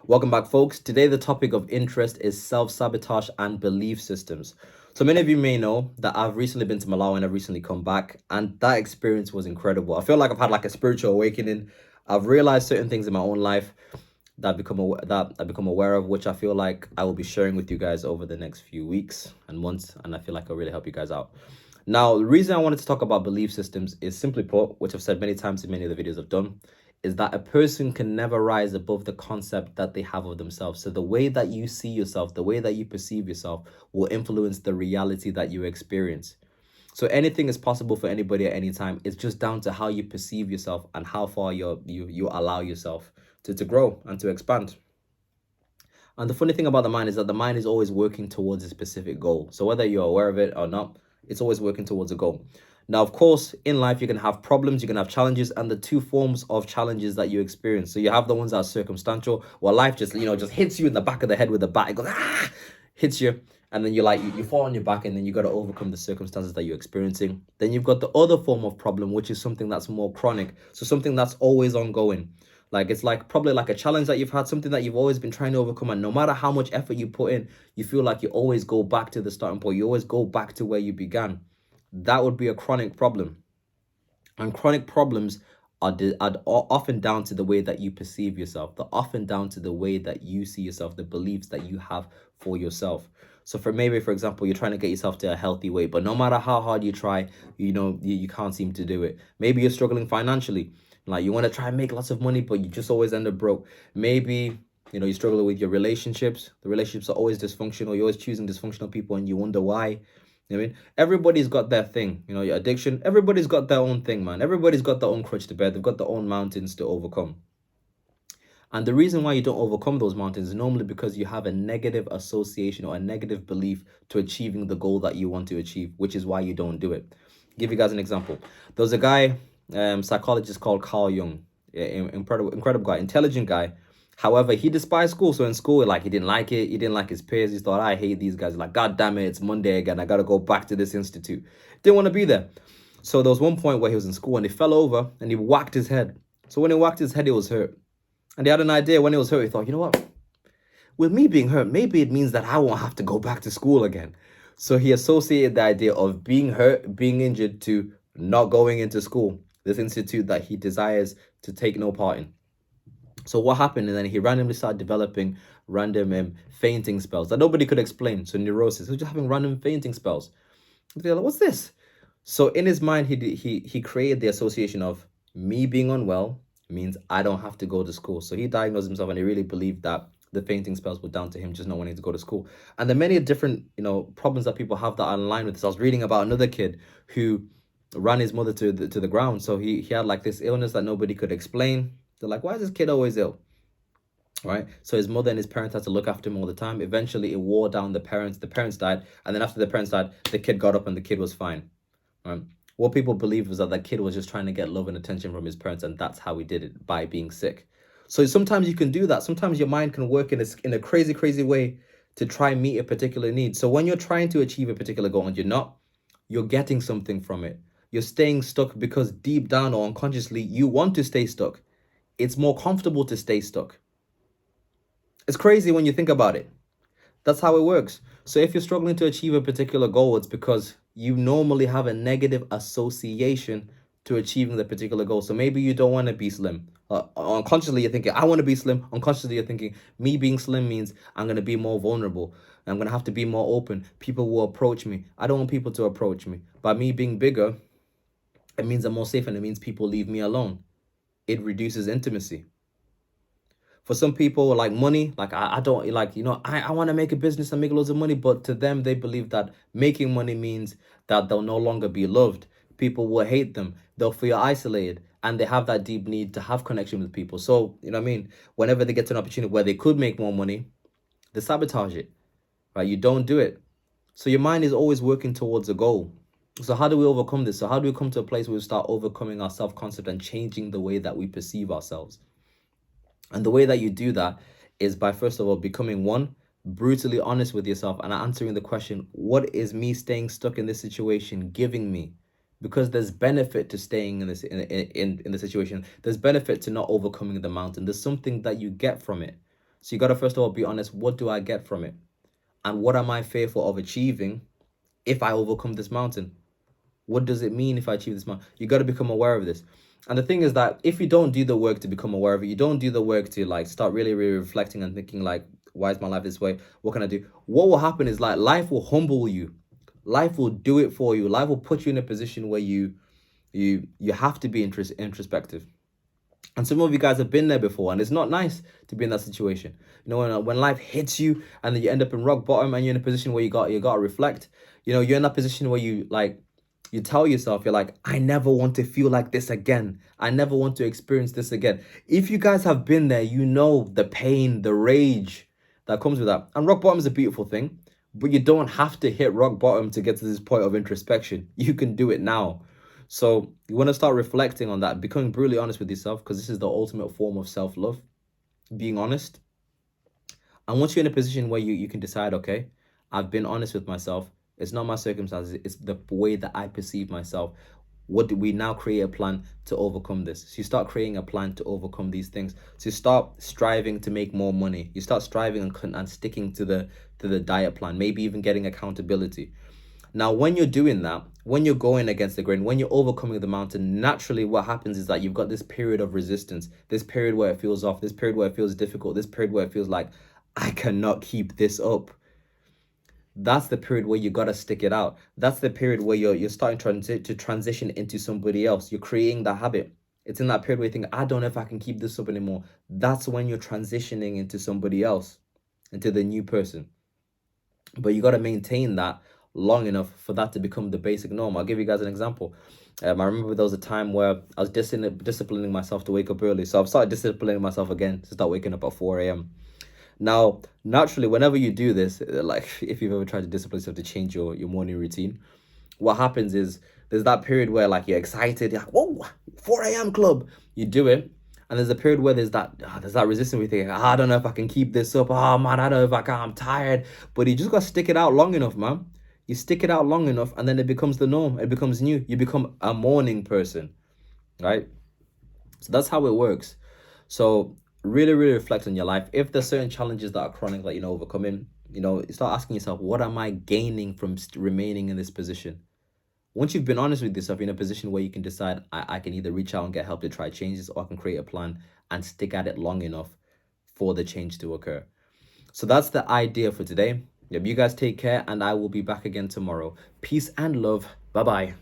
Welcome back, folks. Today, the topic of interest is self sabotage and belief systems. So, many of you may know that I've recently been to Malawi and I've recently come back, and that experience was incredible. I feel like I've had like a spiritual awakening. I've realized certain things in my own life that I become aware of, which I feel like I will be sharing with you guys over the next few weeks and months, and I feel like it'll really help you guys out. Now, the reason I wanted to talk about belief systems is simply put, which I've said many times in many of the videos I've done, is that a person can never rise above the concept that they have of themselves. So the way that you see yourself, the way that you perceive yourself will influence the reality that you experience. So anything is possible for anybody at any time. It's just down to how you perceive yourself and how far you allow yourself to grow and to expand. And the funny thing about the mind is that the mind is always working towards a specific goal. So whether you're aware of it or not, it's always working towards a goal. Now, of course, in life, you're going to have problems, you're going to have challenges, and the two forms of challenges that you experience. So you have the ones that are circumstantial, where life just hits you in the back of the head with a bat. It goes, hits you. And then you fall on your back, and then you got to overcome the circumstances that you're experiencing. Then you've got the other form of problem, which is something that's more chronic. So something that's always ongoing. Like it's like probably like a challenge that you've had, something that you've always been trying to overcome. And no matter how much effort you put in, you feel like you always go back to the starting point. You always go back to where you began. That would be a chronic problem. And chronic problems are often down to the way that you perceive yourself. They're often down to the way that you see yourself, the beliefs that you have for yourself. So for example, you're trying to get yourself to a healthy weight, but no matter how hard you try, you can't seem to do it. Maybe you're struggling financially. Like you want to try and make lots of money, but you just always end up broke. Maybe you struggle with your relationships. The relationships are always dysfunctional. You're always choosing dysfunctional people and you wonder why. You know what I mean? Everybody's got their thing. Your addiction, everybody's got their own thing, man. Everybody's got their own crutch to bear. They've got their own mountains to overcome. And the reason why you don't overcome those mountains is normally because you have a negative association or a negative belief to achieving the goal that you want to achieve, which is why you don't do it. Give you guys an example. There was a guy, psychologist called Carl Jung, incredible guy, intelligent guy. However, he despised school. So in school, like he didn't like it. He didn't like his peers. He thought, I hate these guys. Like, God damn it, it's Monday again. I got to go back to this institute. Didn't want to be there. So there was one point where he was in school and he fell over and he whacked his head. So when he whacked his head, he was hurt. And he had an idea when he was hurt. He thought, you know what? With me being hurt, maybe it means that I won't have to go back to school again. So he associated the idea of being hurt, being injured to not going into school, this institute that he desires to take no part in. So what happened? And then he randomly started developing random fainting spells that nobody could explain. So neurosis, he was just having random fainting spells. They're like, what's this? So in his mind, he created the association of me being unwell means I don't have to go to school. So he diagnosed himself and he really believed that the fainting spells were down to him just not wanting to go to school. And the many different, problems that people have that are in line with this. I was reading about another kid who ran his mother to the ground. So he had like this illness that nobody could explain. They're like, why is this kid always ill? Right? So his mother and his parents had to look after him all the time. Eventually, it wore down the parents. The parents died. And then after the parents died, the kid got up and the kid was fine. Right? What people believed was that the kid was just trying to get love and attention from his parents. And that's how he did it, by being sick. So sometimes you can do that. Sometimes your mind can work in a crazy, crazy way to try and meet a particular need. So when you're trying to achieve a particular goal and you're not, you're getting something from it. You're staying stuck because deep down or unconsciously, you want to stay stuck. It's more comfortable to stay stuck. It's crazy when you think about it. That's how it works. So if you're struggling to achieve a particular goal, it's because you normally have a negative association to achieving the particular goal. So maybe you don't want to be slim. Unconsciously, you're thinking, I want to be slim. Unconsciously, you're thinking, me being slim means I'm going to be more vulnerable. I'm going to have to be more open. People will approach me. I don't want people to approach me. By me being bigger, it means I'm more safe and it means people leave me alone. It reduces intimacy. For some people, like money, like I don't like, I want to make a business and make loads of money, but to them, they believe that making money means that they'll no longer be loved. People will hate them. They'll feel isolated and they have that deep need to have connection with people. So, you know what I mean? Whenever they get to an opportunity where they could make more money, they sabotage it, right? You don't do it. So your mind is always working towards a goal. So how do we overcome this? So how do we come to a place where we start overcoming our self-concept and changing the way that we perceive ourselves? And the way that you do that is by, first of all, becoming one, brutally honest with yourself and answering the question, what is me staying stuck in this situation giving me? Because there's benefit to staying in this in the situation. There's benefit to not overcoming the mountain. There's something that you get from it. So you got to first of all be honest. What do I get from it? And what am I fearful of achieving if I overcome this mountain? What does it mean if I achieve this mountain? You got to become aware of this. And the thing is that if you don't do the work to become aware of it, you don't do the work to like start really, really reflecting and thinking like, why is my life this way? What can I do? What will happen is like life will humble you. Life will do it for you. Life will put you in a position where you have to be introspective. And some of you guys have been there before, and it's not nice to be in that situation. You know, when life hits you and then you end up in rock bottom and you're in a position where you got to reflect. You know, you're in that position where you tell yourself, you're like, I never want to feel like this again. I never want to experience this again. If you guys have been there, you know the pain, the rage that comes with that. And rock bottom is a beautiful thing, but you don't have to hit rock bottom to get to this point of introspection. You can do it now. So you want to start reflecting on that, becoming brutally honest with yourself, because this is the ultimate form of self-love, being honest. And once you're in a position where you can decide, okay, I've been honest with myself. It's not my circumstances, it's the way that I perceive myself. What do we now create a plan to overcome this? So you start creating a plan to overcome these things. So you start striving to make more money. You start striving and sticking to the diet plan, maybe even getting accountability. Now, when you're doing that, when you're going against the grain, when you're overcoming the mountain, naturally what happens is that you've got this period of resistance, this period where it feels off, this period where it feels difficult, this period where it feels like, I cannot keep this up. That's the period where you got to stick it out. That's the period where you're starting to transition into somebody else. You're creating that habit. It's in that period where you think, I don't know if I can keep this up anymore. That's when you're transitioning into somebody else, into the new person. But you got to maintain that long enough for that to become the basic norm. I'll give you guys an example. I remember there was a time where I was disciplining myself to wake up early. So I've started disciplining myself again to start waking up at 4 a.m. Now, naturally, whenever you do this, like if you've ever tried to discipline yourself to change your morning routine, what happens is there's that period where like you're excited, you're like, whoa, 4 a.m. club. You do it. And there's a period where there's that resistance. We think, I don't know if I can keep this up. Oh man, I don't know if I can. I'm tired. But you just got to stick it out long enough, man. You stick it out long enough, and then it becomes the norm. It becomes new. You become a morning person, right? So that's how it works. So really, really reflect on your life. If there's certain challenges that are chronic that overcoming, start asking yourself, what am I gaining from remaining in this position? Once you've been honest with yourself, you're in a position where you can decide, I can either reach out and get help to try changes, or I can create a plan and stick at it long enough for the change to occur. So that's the idea for today. Yep, you guys take care, and I will be back again tomorrow. Peace and love. Bye-bye.